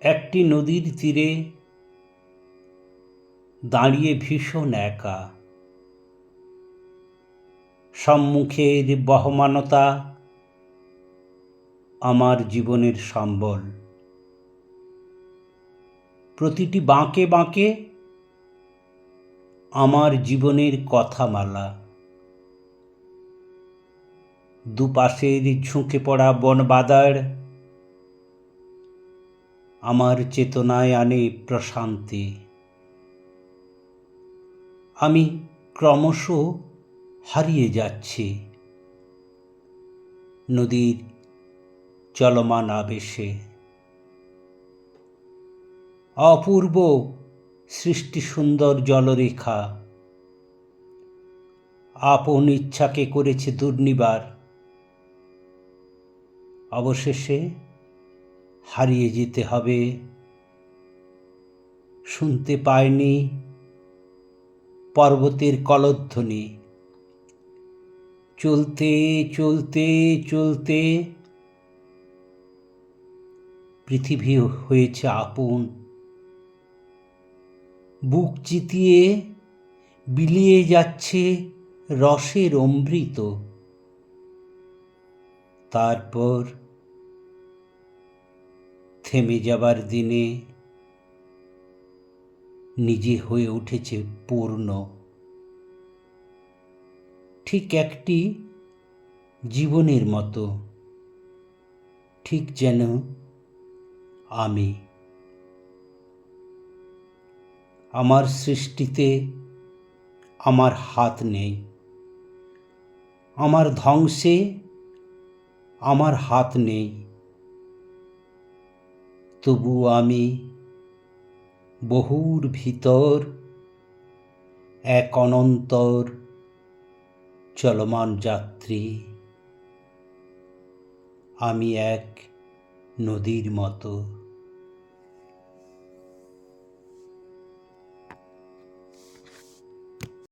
একটি নদীর তীরে দাঁড়িয়ে ভীষণ একা। সম্মুখের বহমানতা আমার জীবনের সম্বল। প্রতিটি বাঁকে বাঁকে আমার জীবনের কথামালা। দুপাশের ঝুঁকে পড়া বনবাদার আমার চেতনায় আনে প্রশান্তি। আমি ক্রমশ হারিয়ে যাচ্ছি নদীর চলমান আবেশে। অপূর্ব সৃষ্টি সুন্দর জলরেখা আপন ইচ্ছাকে করেছে দুর্নিবার। অবশেষে হারিয়ে যেতে হবে। শুনতে পাইনি পর্বতের কলধ্বনি। চলতে চলতে চলতে পৃথিবী হয়েছে আপন। বুক চিতিয়ে বিলিয়ে যাচ্ছে রসের অমৃত। তারপর থেমে যাবার দিনে নিজে হয়ে উঠেছে পূর্ণ। ঠিক একটি জীবনের মতো, ঠিক যেন আমি। আমার সৃষ্টিতে আমার হাত নেই, আমার ধ্বংসে আমার হাত নেই। তবু আমি বহুর ভিতর এক অনন্তর চলমান যাত্রী। আমি এক নদীর মতো।